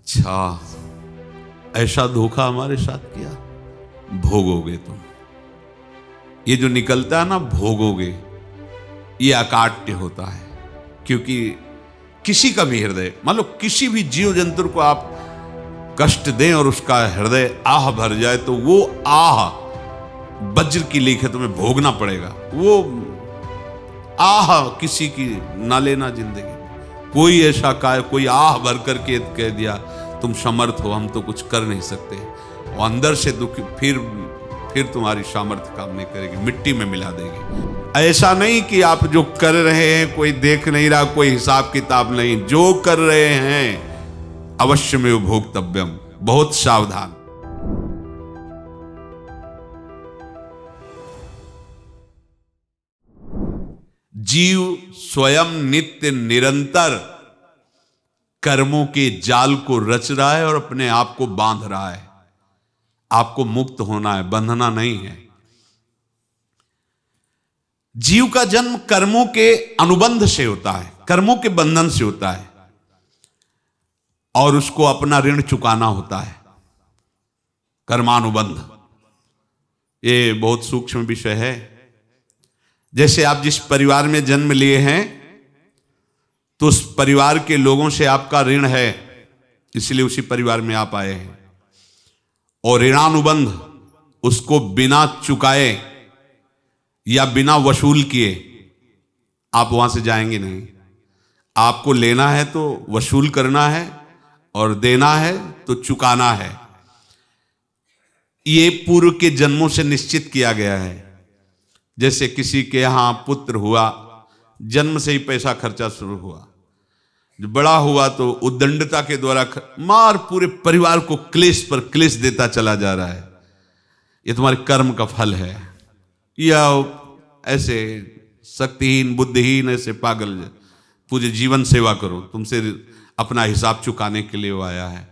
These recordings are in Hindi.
अच्छा, ऐसा धोखा हमारे साथ किया, भोगोगे तुम। ये जो निकलता है ना भोगोगे, ये अकाट्य होता है। क्योंकि किसी का भी हृदय, मान लो किसी भी जीव जंतु को आप कष्ट दें और उसका हृदय आह भर जाए, तो वो आह वज्र की लीक है, तुम्हें भोगना पड़ेगा। वो आह किसी की ना लेना जिंदगी। कोई ऐसा कोई आह भर करके कह दिया तुम समर्थ हो, हम तो कुछ कर नहीं सकते, और अंदर से दुखी, फिर तुम्हारी सामर्थ्य काम नहीं करेगी, मिट्टी में मिला देगी। ऐसा नहीं कि आप जो कर रहे हैं कोई देख नहीं रहा, कोई हिसाब किताब नहीं, जो कर रहे हैं अवश्य में भोक्तव्यम, बहुत सावधान। जीव स्वयं नित्य निरंतर कर्मों के जाल को रच रहा है और अपने आप को बांध रहा है। आपको मुक्त होना है, बंधना नहीं है। जीव का जन्म कर्मों के अनुबंध से होता है, कर्मों के बंधन से होता है, और उसको अपना ऋण चुकाना होता है। कर्मानुबंध ये बहुत सूक्ष्म विषय है। जैसे आप जिस परिवार में जन्म लिए हैं, तो उस परिवार के लोगों से आपका ऋण है, इसलिए उसी परिवार में आप आए हैं। और ऋणानुबंध, उसको बिना चुकाए या बिना वसूल किए आप वहां से जाएंगे नहीं। आपको लेना है तो वसूल करना है, और देना है तो चुकाना है। ये पूर्व के जन्मों से निश्चित किया गया है। जैसे किसी के यहां पुत्र हुआ, जन्म से ही पैसा खर्चा शुरू हुआ, जो बड़ा हुआ तो उद्दंडता के द्वारा मार पूरे परिवार को क्लेश पर क्लेश देता चला जा रहा है। ये तुम्हारे कर्म का फल है। या ऐसे शक्तिहीन बुद्धिहीन ऐसे पागल पूरे जीवन सेवा करो, तुमसे अपना हिसाब चुकाने के लिए वो आया है।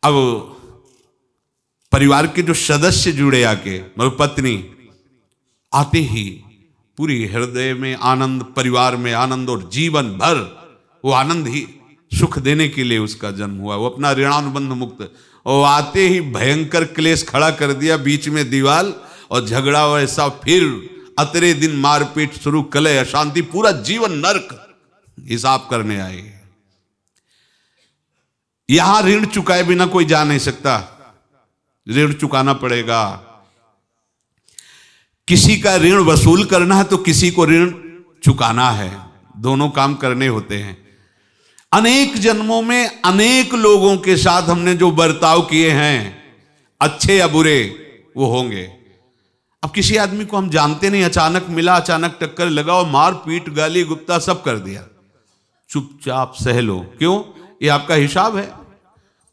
अब परिवार के जो सदस्य जुड़े आके, मतलब पत्नी आते ही पूरी हृदय में आनंद, परिवार में आनंद, और जीवन भर वो आनंद ही सुख देने के लिए उसका जन्म हुआ। वो अपना ऋणानुबंध मुक्त, और आते ही भयंकर क्लेश खड़ा कर दिया, बीच में दीवाल और झगड़ा वैसा, फिर अतरे दिन मारपीट शुरू, कलह अशांति, पूरा जीवन नरक हिसाब करने आए। यहां ऋण चुकाए बिना कोई जा नहीं सकता, ऋण चुकाना पड़ेगा। किसी का ऋण वसूल करना है तो किसी को ऋण चुकाना है, दोनों काम करने होते हैं। अनेक जन्मों में अनेक लोगों के साथ हमने जो बर्ताव किए हैं, अच्छे या बुरे, वो होंगे। अब किसी आदमी को हम जानते नहीं, अचानक मिला, अचानक टक्कर लगा और मार पीट गाली गुप्ता सब कर दिया, चुपचाप सह लो। क्यों? ये आपका हिसाब है,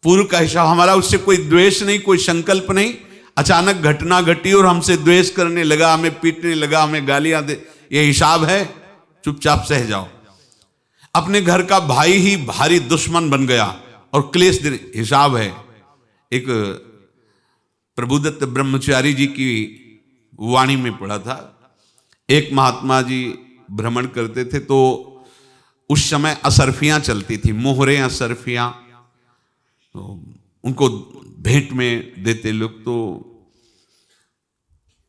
पूर्व का हिसाब। हमारा उससे कोई द्वेष नहीं, कोई संकल्प नहीं। अचानक घटना घटी और हमसे द्वेष करने लगा, हमें पीटने लगा, हमें गालियां दे, ये हिसाब है, चुपचाप सह जाओ। अपने घर का भाई ही भारी दुश्मन बन गया और क्लेश दे, हिसाब है। एक प्रभुदत्त ब्रह्मचारी जी की वाणी में पढ़ा था, एक महात्मा जी भ्रमण करते थे, तो उस समय असरफियां चलती थी, मोहरे असरफियां, तो उनको भेंट में देते लोग। तो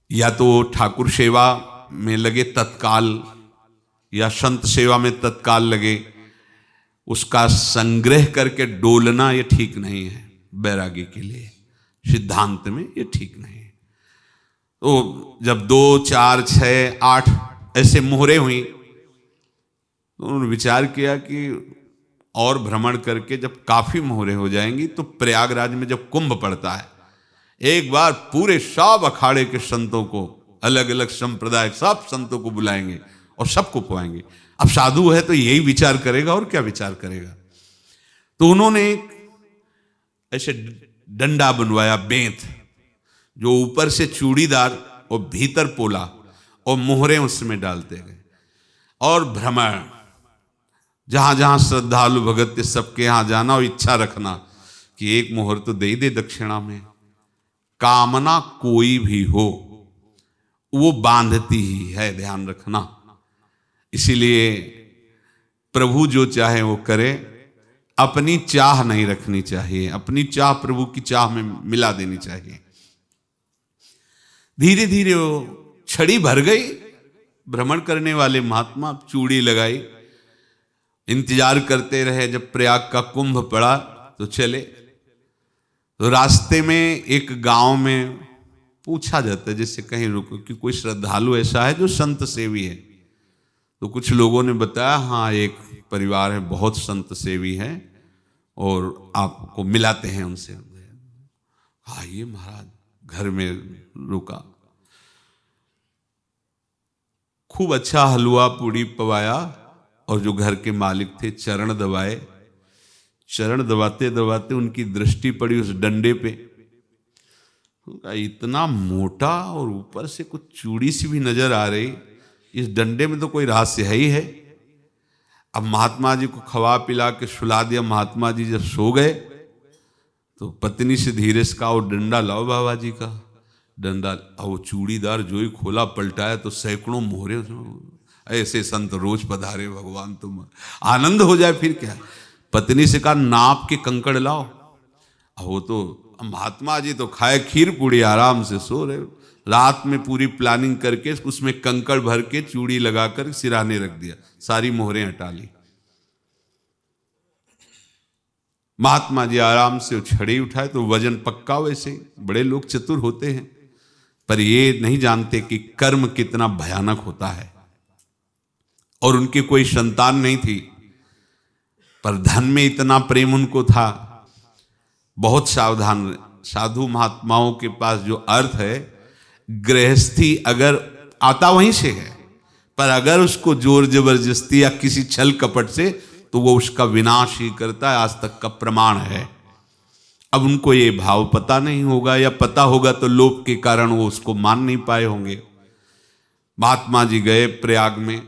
या तो ठाकुर सेवा में लगे तत्काल, या संत सेवा में तत्काल लगे, उसका संग्रह करके डोलना ये ठीक नहीं है। बैरागी के लिए सिद्धांत में ये ठीक नहीं है। तो जब 2, 4, 6, 8 ऐसे मोहरे हुई, तो उन्होंने विचार किया कि और भ्रमण करके जब काफी मोहरे हो जाएंगी, तो प्रयागराज में जब कुंभ पड़ता है, एक बार पूरे सब अखाड़े के संतों को, अलग अलग संप्रदाय सब संतों को बुलाएंगे और सबको पुआएंगे। अब साधु है तो यही विचार करेगा, और क्या विचार करेगा। तो उन्होंने ऐसे डंडा बनवाया, बेंत, जो ऊपर से चूड़ीदार और भीतर पोला, और मोहरे उसमें डालते गए। और भ्रमण, जहां जहां श्रद्धालु भगत सबके यहां जाना और इच्छा रखना कि एक मोहर तो दे ही दे दक्षिणा में। कामना कोई भी हो वो बांधती ही है, ध्यान रखना। इसीलिए प्रभु जो चाहे वो करे, अपनी चाह नहीं रखनी चाहिए, अपनी चाह प्रभु की चाह में मिला देनी चाहिए। धीरे धीरे वो छड़ी भर गई। भ्रमण करने वाले महात्मा चूड़ी लगाई, इंतजार करते रहे। जब प्रयाग का कुंभ पड़ा तो चले। तो रास्ते में एक गांव में पूछा जाता है, जैसे कहीं रुको कि कोई श्रद्धालु ऐसा है जो संत सेवी है। तो कुछ लोगों ने बताया, हाँ एक परिवार है बहुत संत सेवी है और आपको मिलाते हैं उनसे। हाँ ये महाराज घर में रुका, खूब अच्छा हलवा पूड़ी पवाया और जो घर के मालिक थे चरण दबाए। चरण दबाते दबाते उनकी दृष्टि पड़ी उस डंडे पे। इतना मोटा और ऊपर से कुछ चूड़ी सी भी नजर आ रही, इस डंडे में तो कोई रहस्य है ही है। अब महात्मा जी को खवा पिला के सुला दिया। महात्मा जी जब सो गए तो पत्नी से धीरे से कहा, वो डंडा लाओ बाबा जी का डंडा। वो चूड़ीदार जो ही खोला पलटाया तो सैकड़ों मोहरे। ऐसे संत रोज पधारे भगवान, तुम आनंद हो जाए फिर क्या। पत्नी से कहा नाप के कंकड़ लाओ। अब वो तो महात्मा जी तो खाए खीर पूड़ी, आराम से सो रहे। रात में पूरी प्लानिंग करके उसमें कंकड़ भर के चूड़ी लगाकर सिराने रख दिया, सारी मोहरें हटा ली। महात्मा जी आराम से छड़ी उठाए तो वजन पक्का। वैसे बड़े लोग चतुर होते हैं, पर ये नहीं जानते कि कर्म कितना भयानक होता है। और उनकी कोई संतान नहीं थी, पर धन में इतना प्रेम उनको था। बहुत सावधान। साधु महात्माओं के पास जो अर्थ है, गृहस्थी अगर आता वहीं से है, पर अगर उसको जोर जबरदस्ती या किसी छल कपट से, तो वो उसका विनाश ही करता है। आज तक का प्रमाण है। अब उनको ये भाव पता नहीं होगा, या पता होगा तो लोभ के कारण वो उसको मान नहीं पाए होंगे। महात्मा जी गए प्रयाग में,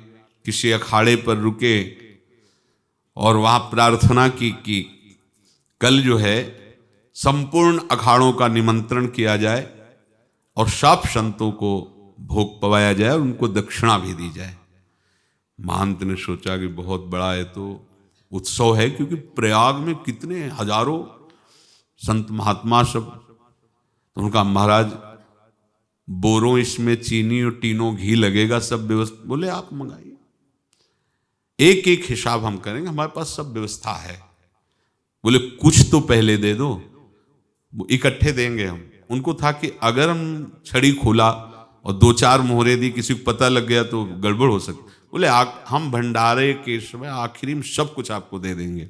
किसी अखाड़े पर रुके और वहां प्रार्थना की कि कल जो है संपूर्ण अखाड़ों का निमंत्रण किया जाए और सब संतों को भोग पवाया जाए और उनको दक्षिणा भी दी जाए। महंत ने सोचा कि बहुत बड़ा है तो उत्सव है, क्योंकि प्रयाग में कितने हजारों संत महात्मा सब। तो उनका महाराज बोरों इसमें चीनी और टीनों घी लगेगा, सब व्यवस्था। बोले आप मंगाइए, एक एक हिसाब हम करेंगे, हमारे पास सब व्यवस्था है। बोले कुछ तो पहले दे दो, इकट्ठे देंगे हम। उनको था कि अगर हम छड़ी खोला और दो चार मोहरे दी, किसी को पता लग गया तो गड़बड़ हो सकती। बोले हम भंडारे के समय आखिरी में सब कुछ आपको दे देंगे।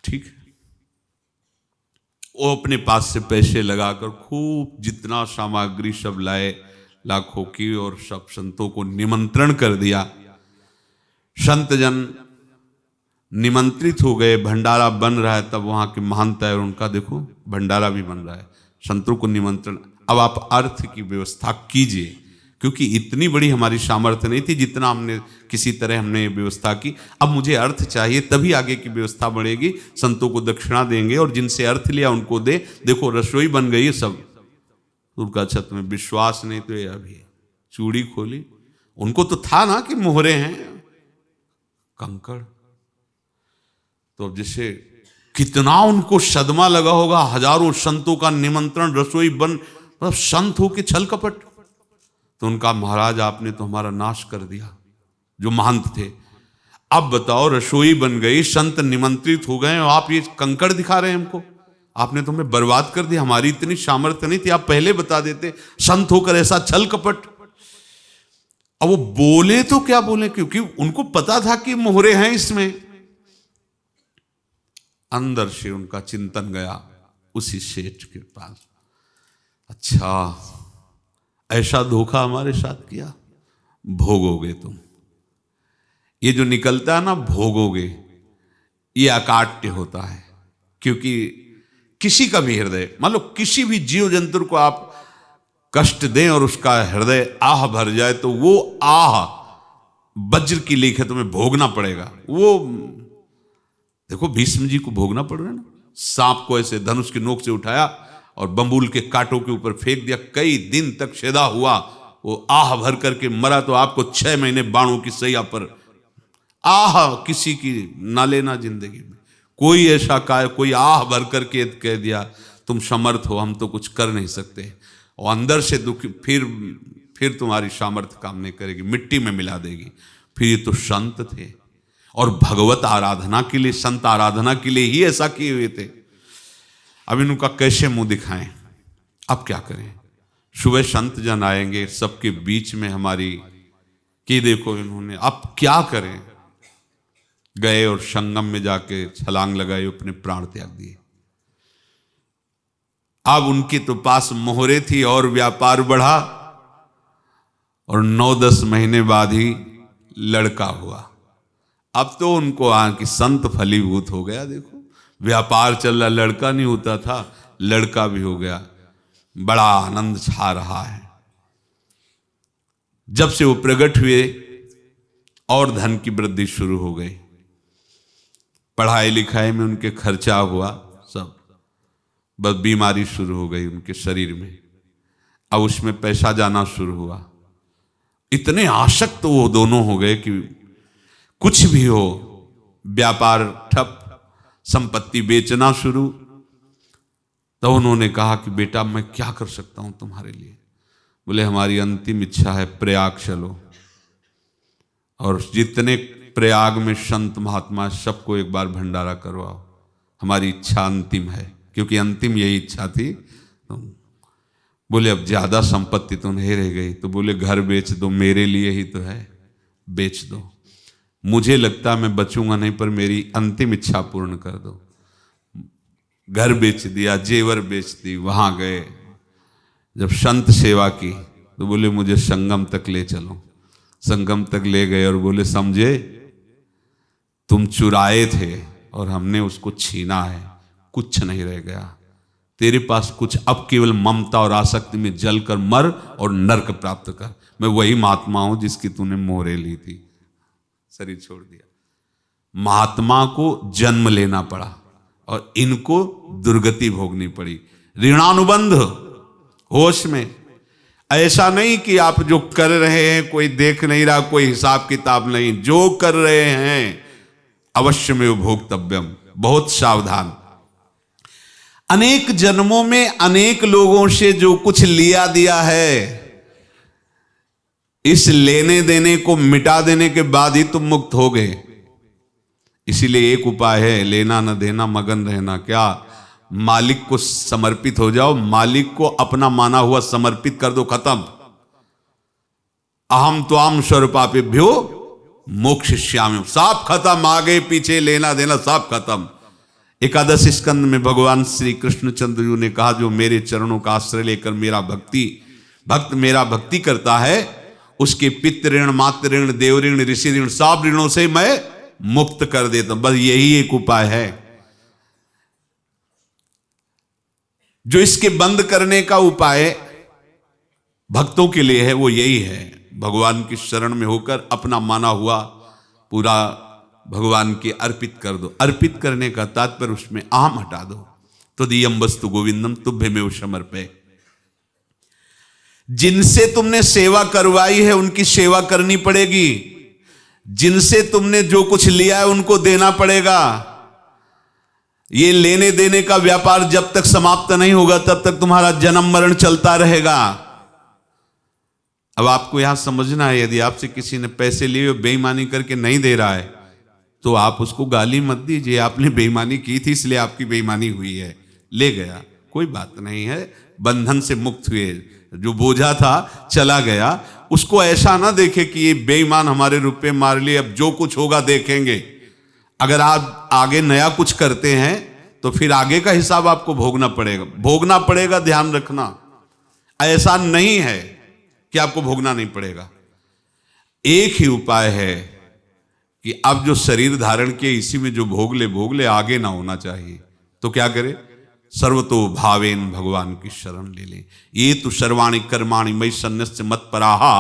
ठीक है। वो अपने पास से पैसे लगाकर खूब जितना सामग्री सब लाए, लाखों की, और सब संतों को निमंत्रण कर दिया। संत जन निमंत्रित हो गए, भंडारा बन रहा है। तब वहां के महंत है और उनका देखो भंडारा भी बन रहा है, संतों को निमंत्रण। अब आप अर्थ की व्यवस्था कीजिए, क्योंकि इतनी बड़ी हमारी सामर्थ्य नहीं थी जितना हमने किसी तरह हमने व्यवस्था की। अब मुझे अर्थ चाहिए, तभी आगे की व्यवस्था बढ़ेगी। संतों को दक्षिणा देंगे और जिनसे अर्थ लिया उनको दे। देखो रसोई बन गई है सब। उनका छत में विश्वास नहीं तो ये अभी चूड़ी खोली। उनको तो था ना कि मोहरे हैं, कंकड़। तो अब जैसे कितना उनको सदमा लगा होगा। हजारों संतों का निमंत्रण, रसोई बन, मतलब संत हो के छल कपट। तो उनका महाराज आपने तो हमारा नाश कर दिया, जो महंत थे। अब बताओ रसोई बन गई, संत निमंत्रित हो गए और आप ये कंकड़ दिखा रहे हैं हमको। आपने तो हमें बर्बाद कर दिया, हमारी इतनी सामर्थ्य नहीं थी, आप पहले बता देते। संत होकर ऐसा छल कपट। अब वो बोले तो क्या बोले, क्योंकि उनको पता था कि मोहरे हैं इसमें। अंदर से उनका चिंतन गया उसी सेठ के पास, अच्छा ऐसा धोखा हमारे साथ किया, भोगोगे तुम। ये जो निकलता है ना भोगोगे, ये अकाट्य होता है। क्योंकि किसी का भी हृदय, मान लो किसी भी जीव जंतु को आप कष्ट दें और उसका हृदय आह भर जाए, तो वो आह वज्र की लेख है, तुम्हें भोगना पड़ेगा। वो देखो भीष्म जी को भोगना पड़ रहा है ना। सांप को ऐसे धनुष की नोक से उठाया और बंबूल के कांटों के ऊपर फेंक दिया, कई दिन तक शेदा हुआ, वो आह भर करके मरा। तो आपको 6 महीने बाणों की सैया पर आह किसी की ना लेना जिंदगी में। कोई ऐसा कोई आह भर करके कह दिया तुम समर्थ हो, हम तो कुछ कर नहीं सकते, और अंदर से दुखी, फिर तुम्हारी सामर्थ्य काम नहीं करेगी, मिट्टी में मिला देगी। फिर ये तो संत थे और भगवत आराधना के लिए, संत आराधना के लिए ही ऐसा किए हुए थे। अब इनका कैसे मुंह दिखाएं, अब क्या करें। सुबह संत जन आएंगे, सबके बीच में हमारी कि देखो इन्होंने, अब क्या करें। गए और संगम में जाके छलांग लगाई, अपने प्राण त्याग दिए। अब उनके तो पास मोहरे थी और व्यापार बढ़ा, और 9-10 महीने बाद ही लड़का हुआ। अब तो उनको कि संत फलीभूत हो गया। देखो व्यापार चल रहा, लड़का नहीं होता था, लड़का भी हो गया, बड़ा आनंद छा रहा है। जब से वो प्रकट हुए और धन की वृद्धि शुरू हो गई, पढ़ाई लिखाई में उनके खर्चा हुआ सब, बस बीमारी शुरू हो गई उनके शरीर में। अब उसमें पैसा जाना शुरू हुआ। इतने आसक्त वो दोनों हो गए कि कुछ भी हो, व्यापार ठप, संपत्ति बेचना शुरू। तो उन्होंने कहा कि बेटा मैं क्या कर सकता हूं तुम्हारे लिए। बोले हमारी अंतिम इच्छा है, प्रयाग चलो, और जितने प्रयाग में संत महात्मा सबको एक बार भंडारा करवाओ, हमारी इच्छा अंतिम है। क्योंकि अंतिम यही इच्छा थी। तो बोले अब ज्यादा संपत्ति तो नहीं रह गई, तो बोले घर बेच दो, मेरे लिए ही तो है, बेच दो। मुझे लगता मैं बचूंगा नहीं, पर मेरी अंतिम इच्छा पूर्ण कर दो। घर बेच दिया, जेवर बेच दी। वहां गए, जब संत सेवा की तो बोले मुझे संगम तक ले चलो। संगम तक ले गए और बोले समझे तुम चुराए थे और हमने उसको छीना है, कुछ नहीं रह गया तेरे पास कुछ, अब केवल ममता और आसक्ति में जल कर मर और नरक प्राप्त कर। मैं वही महात्मा हूं जिसकी तूने मोहरे ली थी, शरीर छोड़ दिया। महात्मा को जन्म लेना पड़ा और इनको दुर्गति भोगनी पड़ी। ऋणानुबंध होश में, ऐसा नहीं कि आप जो कर रहे हैं कोई देख नहीं रहा, कोई हिसाब किताब नहीं, जो कर रहे हैं अवश्य में भोक्तव्यम। बहुत सावधान। अनेक जन्मों में अनेक लोगों से जो कुछ लिया दिया है, इस लेने देने को मिटा देने के बाद ही तुम मुक्त हो गए। इसीलिए एक उपाय है, लेना न देना, मगन रहना। क्या? मालिक को समर्पित हो जाओ, मालिक को अपना माना हुआ समर्पित कर दो, खत्म। अहम त्वाम स्वरूपापेभ्यो मोक्षयिष्यामि, सब खत्म। आगे पीछे लेना देना सब खत्म। एकादश स्कंद में भगवान श्री कृष्णचंद्र जी ने कहा जो मेरे चरणों का आश्रय लेकर भक्त मेरा भक्ति करता है, उसके पितृ ऋण, मातृ ऋण, देव ऋण, ऋषि ऋण, सब ऋणों से मैं मुक्त कर देता हूं। बस यही एक उपाय है जो इसके बंद करने का उपाय भक्तों के लिए है, वो यही है, भगवान की शरण में होकर अपना माना हुआ पूरा भगवान के अर्पित कर दो। अर्पित करने का तात्पर्य उसमें अहम हटा दो। तो दियम वस्तु गोविंदम तुभ्यमेव समर्पये। जिनसे तुमने सेवा करवाई है उनकी सेवा करनी पड़ेगी, जिनसे तुमने जो कुछ लिया है उनको देना पड़ेगा। ये लेने देने का व्यापार जब तक समाप्त नहीं होगा तब तक तुम्हारा जन्म मरण चलता रहेगा। अब आपको यहां समझना है, यदि आपसे किसी ने पैसे लिए बेईमानी करके नहीं दे रहा है तो आप उसको गाली मत दीजिए, आपने बेईमानी की थी इसलिए आपकी बेईमानी हुई है, ले गया, कोई बात नहीं है, बंधन से मुक्त हुए, जो बोझा था चला गया। उसको ऐसा ना देखे कि ये बेईमान हमारे रुपए मार लिए, अब जो कुछ होगा देखेंगे। अगर आप आगे नया कुछ करते हैं तो फिर आगे का हिसाब आपको भोगना पड़ेगा, ध्यान रखना। ऐसा नहीं है कि आपको भोगना नहीं पड़ेगा। एक ही उपाय है कि अब जो शरीर धारण किए इसी में जो भोग ले, आगे ना होना चाहिए। तो क्या करे? सर्वतो भावेन भगवान की शरण ले ले। ये तो सर्वाणि कर्माणि मयि सन्न्यस्य मत्पराहा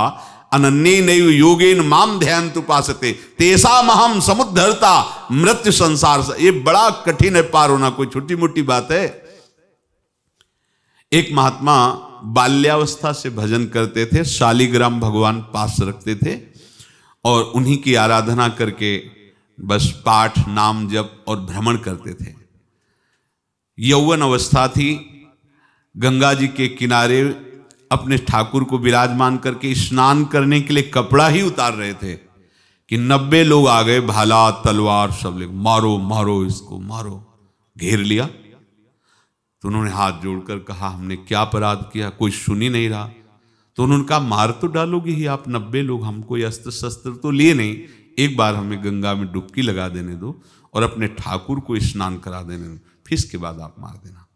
अनन्ये नैव योगेन माम ध्यायन्तु उपासते तेषामहं समुद्धर्ता मृत्यु संसार से। ये बड़ा कठिन है पार होना, कोई छोटी मोटी बात है। एक महात्मा बाल्यावस्था से भजन करते थे, शालिग्राम भगवान पास रखते थे और उन्हीं की आराधना करके बस पाठ नाम जप और भ्रमण करते थे। यौवन अवस्था थी, गंगा जी के किनारे अपने ठाकुर को विराजमान करके स्नान करने के लिए कपड़ा ही उतार रहे थे कि 90 लोग आ गए, भाला तलवार सब ले, मारो मारो इसको मारो, घेर लिया। तो उन्होंने हाथ जोड़कर कहा हमने क्या अपराध किया, कोई सुन ही नहीं रहा। तो उन्होंने कहा मार तो डालोगे ही आप 90 लोग, हम कोई अस्त्र शस्त्र तो लिए नहीं, एक बार हमें गंगा में डुबकी लगा देने दो और अपने ठाकुर को स्नान करा देने दो, फिर इसके बाद आप मार देना।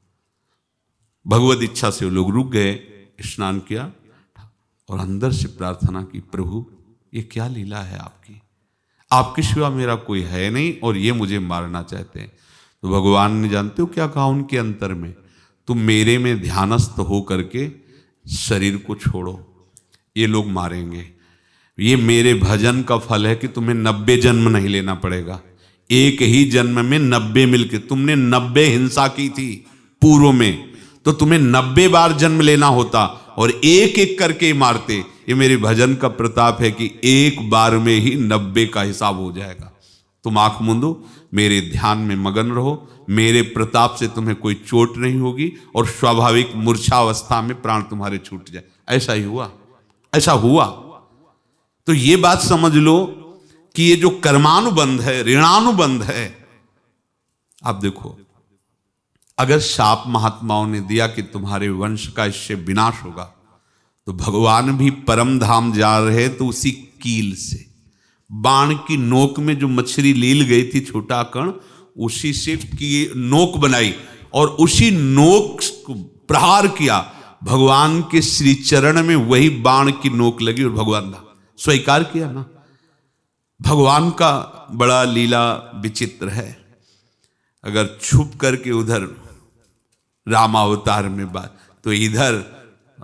भगवत इच्छा से वो लोग रुक गए, स्नान किया और अंदर से प्रार्थना की, प्रभु ये क्या लीला है आपकी, आपके सिवा मेरा कोई है नहीं और ये मुझे मारना चाहते हैं। तो भगवान ने जानते हो क्या कहा उनके अंतर में, तुम मेरे में ध्यानस्थ हो करके शरीर को छोड़ो, ये लोग मारेंगे। ये मेरे भजन का फल है कि तुम्हें 90 जन्म नहीं लेना पड़ेगा, एक ही जन्म में 90 मिलके, तुमने 90 हिंसा की थी पूर्व में, तो तुम्हें 90 बार जन्म लेना होता और एक एक करके मारते। ये मेरे भजन का प्रताप है कि एक बार में ही 90 का हिसाब हो जाएगा। तुम आंख मूंदो, मेरे ध्यान में मगन रहो, मेरे प्रताप से तुम्हें कोई चोट नहीं होगी और स्वाभाविक मूर्छावस्था में प्राण तुम्हारे छूट जाए। ऐसा ही हुआ, ऐसा हुआ। तो ये बात समझ लो कि ये जो कर्मानुबंध है, ऋणानुबंध है। आप देखो, अगर शाप महात्माओं ने दिया कि तुम्हारे वंश का इससे विनाश होगा, तो भगवान भी परम धाम जा रहे तो उसी कील से, बाण की नोक में जो मछली लील गई थी छोटा कण, उसी से की नोक बनाई और उसी नोक को प्रहार किया, भगवान के श्री चरण में वही बाण की नोक लगी और भगवान ने स्वीकार किया ना। भगवान का बड़ा लीला विचित्र है। अगर छुप करके उधर रामावतार में बात, तो इधर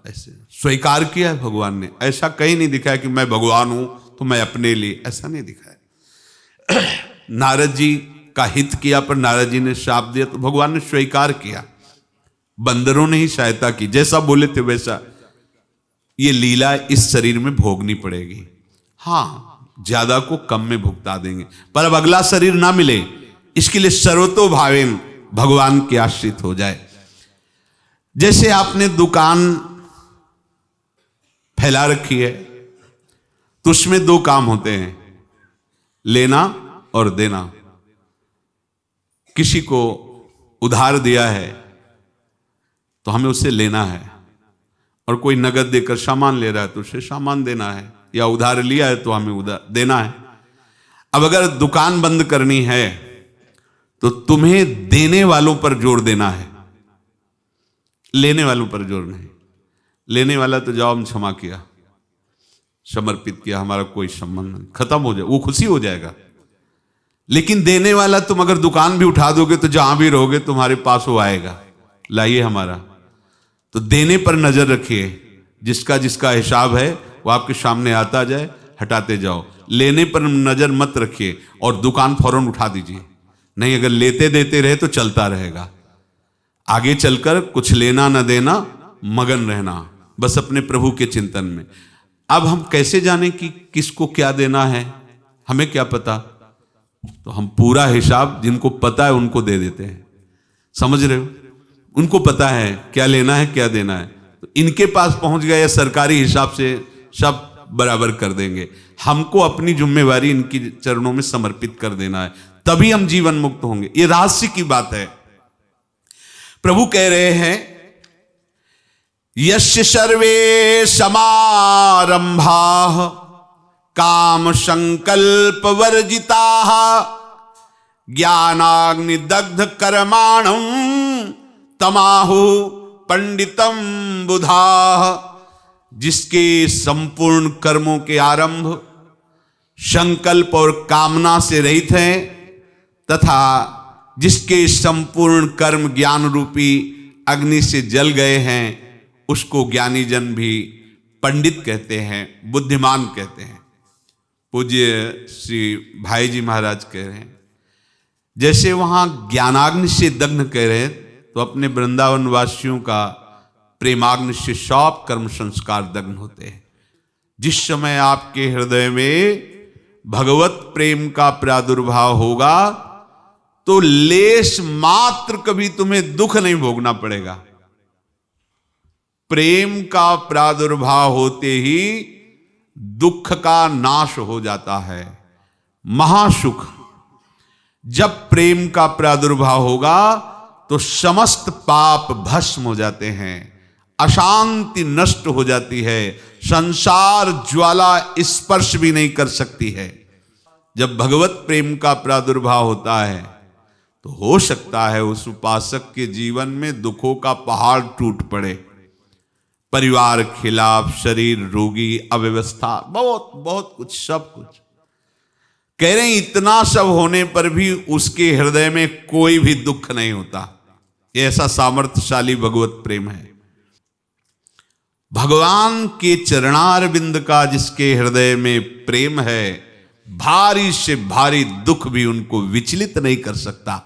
ऐसे स्वीकार किया है भगवान ने। ऐसा कहीं नहीं दिखाया कि मैं भगवान हूं तो मैं अपने लिए, ऐसा नहीं दिखाया। नारद जी का हित किया पर नारद जी ने शाप दिया तो भगवान ने स्वीकार किया। बंदरों ने ही सहायता की, जैसा बोले थे वैसा। ये लीला इस शरीर में भोगनी पड़ेगी। हाँ, ज्यादा को कम में भुगता देंगे, पर अब अगला शरीर ना मिले, इसके लिए सर्वतो भावेन भगवान के आश्रित हो जाए। जैसे आपने दुकान फैला रखी है तो उसमें दो काम होते हैं, लेना और देना। किसी को उधार दिया है तो हमें उसे लेना है, और कोई नगद देकर सामान ले रहा है तो उसे सामान देना है, या उधार लिया है तो हमें उधार देना है। अब अगर दुकान बंद करनी है तो तुम्हें देने वालों पर जोर देना है, लेने वालों पर जोर नहीं। लेने वाला तो जाओ हम क्षमा किया, समर्पित किया, हमारा कोई संबंध नहीं, खत्म हो जाए, वो खुशी हो जाएगा। लेकिन देने वाला तुम अगर दुकान भी उठा दोगे तो जहां भी रहोगे तुम्हारे पास वो आएगा, लाइए हमारा। तो देने पर नजर रखिए, जिसका जिसका हिसाब है वो आपके सामने आता जाए, हटाते जाओ। लेने पर नजर मत रखिए और दुकान फौरन उठा दीजिए, नहीं अगर लेते देते रहे तो चलता रहेगा। आगे चलकर कुछ लेना न देना, मगन रहना बस अपने प्रभु के चिंतन में। अब हम कैसे जाने कि किसको क्या देना है, हमें क्या पता। तो हम पूरा हिसाब जिनको पता है उनको दे देते हैं, समझ रहे हो, उनको पता है क्या लेना है क्या देना है, तो इनके पास पहुंच गए, सरकारी हिसाब से सब बराबर कर देंगे। हमको अपनी जिम्मेवारी इनकी चरणों में समर्पित कर देना है, तभी हम जीवन मुक्त होंगे। ये रहस्य की बात है। प्रभु कह रहे हैं यस्य सर्वे समारंभाः काम संकल्प वर्जिताः ज्ञानाग्नि दग्ध कर्माणं तमाहु पंडितम बुधाः। जिसके संपूर्ण कर्मों के आरंभ संकल्प और कामना से रहित हैं, तथा जिसके संपूर्ण कर्म ज्ञान रूपी अग्नि से जल गए हैं, उसको ज्ञानी जन भी पंडित कहते हैं, बुद्धिमान कहते हैं। पूज्य श्री भाई जी महाराज कह रहे हैं, जैसे वहां ज्ञानाग्नि से दग्न कह रहे हैं, तो अपने वृंदावन वासियों का प्रेमाग्नि से सब कर्म संस्कार दग्न होते हैं। जिस समय आपके हृदय में भगवत प्रेम का प्रादुर्भाव होगा तो लेश मात्र कभी तुम्हें दुख नहीं भोगना पड़ेगा। प्रेम का प्रादुर्भाव होते ही दुख का नाश हो जाता है, महासुख। जब प्रेम का प्रादुर्भाव होगा तो समस्त पाप भस्म हो जाते हैं, अशांति नष्ट हो जाती है, संसार ज्वाला स्पर्श भी नहीं कर सकती है। जब भगवत प्रेम का प्रादुर्भाव होता है तो हो सकता है उस उपासक के जीवन में दुखों का पहाड़ टूट पड़े, परिवार खिलाफ, शरीर रोगी, अव्यवस्था, बहुत बहुत कुछ, सब कुछ। कह रहे हैं इतना सब होने पर भी उसके हृदय में कोई भी दुख नहीं होता। ऐसा सामर्थ्यशाली भगवत प्रेम है। भगवान के चरणारविंद का जिसके हृदय में प्रेम है, भारी से भारी दुख भी उनको विचलित नहीं कर सकता।